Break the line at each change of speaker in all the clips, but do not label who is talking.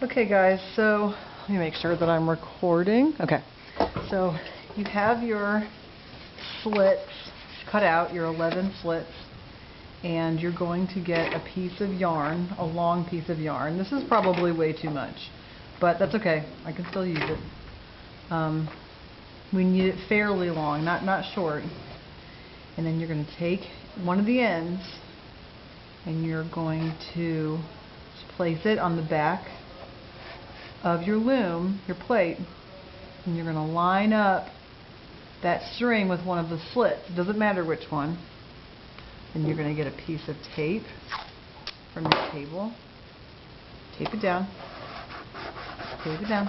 Okay guys, so let me make sure that I'm recording. Okay, so you have your slits cut out, your 11 slits, and you're going to get a piece of yarn, a long piece of yarn. This is probably way too much, but that's okay. I can still use it. We need it fairly long, not short. And then you're going to take one of the ends and you're going to place it on the back of your loom, your plate, and you're going to line up that string with one of the slits. It doesn't matter which one. And you're going to get a piece of tape from your table. Tape it down. Tape it down.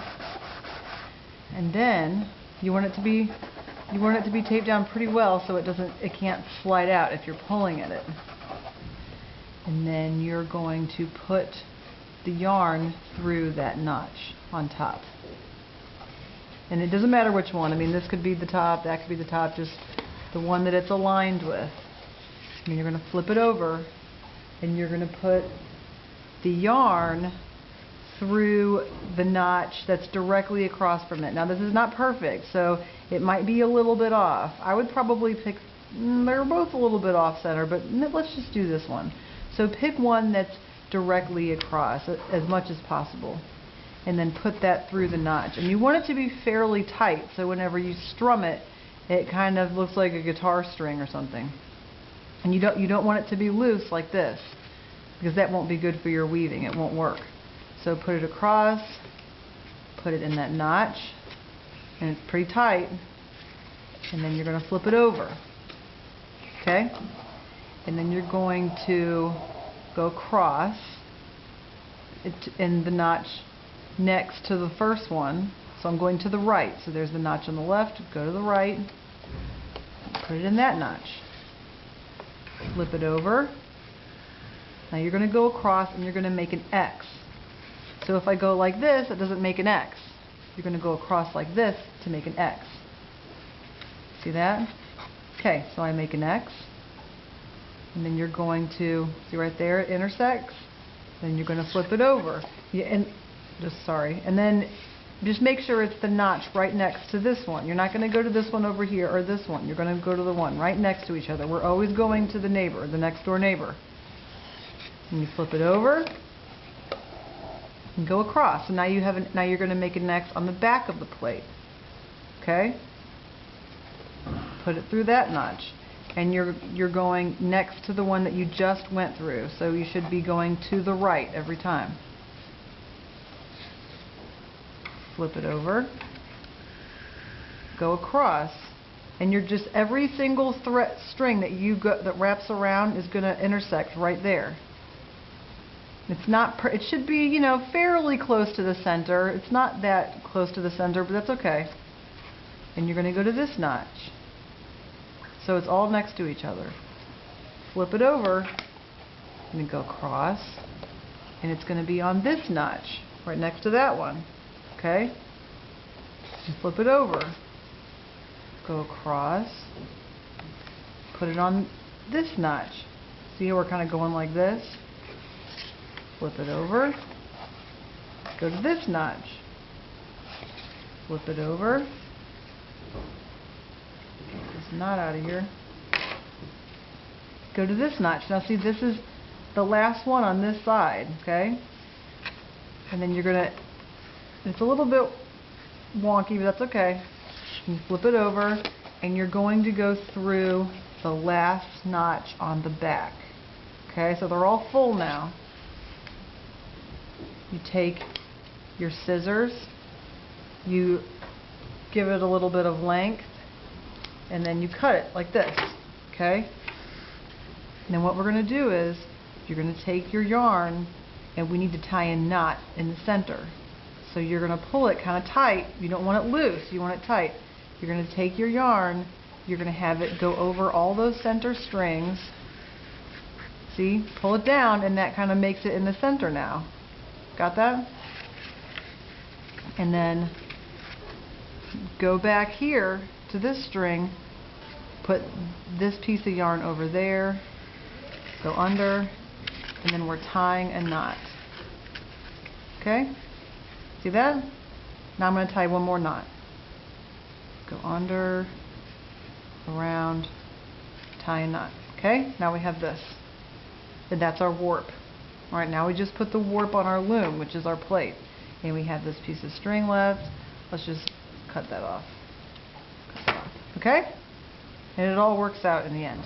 And then you want it to be taped down pretty well so it can't slide out if you're pulling at it. And then you're going to put the yarn through that notch on top. And it doesn't matter which one. I mean, this could be the top, that could be the top, just the one that it's aligned with. And you're going to flip it over and you're going to put the yarn through the notch that's directly across from it. Now this is not perfect, so it might be a little bit off. I would probably pick, they're both a little bit off center, but let's just do this one. So pick one that's directly across as much as possible and then put that through the notch. And you want it to be fairly tight so whenever you strum it, it kind of looks like a guitar string or something. And you don't want it to be loose like this because that won't be good for your weaving. It won't work. So put it across, put it in that notch, and it's pretty tight, and then you're going to flip it over, okay? And then you're going to go across in the notch next to the first one. So I'm going to the right, so there's the notch on the left, go to the right, put it in that notch, flip it over. Now you're going to go across and you're going to make an X. So if I go like this, it doesn't make an X. You're going to go across like this to make an X. See that? Okay, so I make an X. And then you're going to, see right there, it intersects. Then you're going to flip it over. And then just make sure it's the notch right next to this one. You're not going to go to this one over here or this one. You're going to go to the one right next to each other. We're always going to the neighbor, the next door neighbor. And you flip it over. And go across. So now you're going to make an X on the back of the plate. Okay? Put it through that notch. And you're going next to the one that you just went through. So you should be going to the right every time. Flip it over. Go across. And you're just every single string that wraps around is going to intersect right there. It's not. It should be, fairly close to the center. It's not that close to the center, but that's okay. And you're going to go to this notch. So it's all next to each other. Flip it over, and go across, and it's going to be on this notch, right next to that one. Okay? And flip it over. Go across. Put it on this notch. See how we're kind of going like this? Flip it over, go to this notch, flip it over, get this knot out of here, go to this notch. Now see, this is the last one on this side, okay? And then it's a little bit wonky, but that's okay. You flip it over, and you're going to go through the last notch on the back, okay? So they're all full now. You take your scissors, you give it a little bit of length, and then you cut it like this, okay? And then what we're going to do is, you're going to take your yarn, and we need to tie a knot in the center. So you're going to pull it kind of tight. You don't want it loose, you want it tight. You're going to take your yarn, you're going to have it go over all those center strings. See? Pull it down, and that kind of makes it in the center now. Got that? And then go back here to this string, put this piece of yarn over there, go under, and then we're tying a knot. Okay? See that? Now I'm going to tie one more knot. Go under, around, tie a knot. Okay, now we have this. And that's our warp. Alright, now we just put the warp on our loom, which is our plate. And we have this piece of string left. Let's just cut that off. Okay? And it all works out in the end.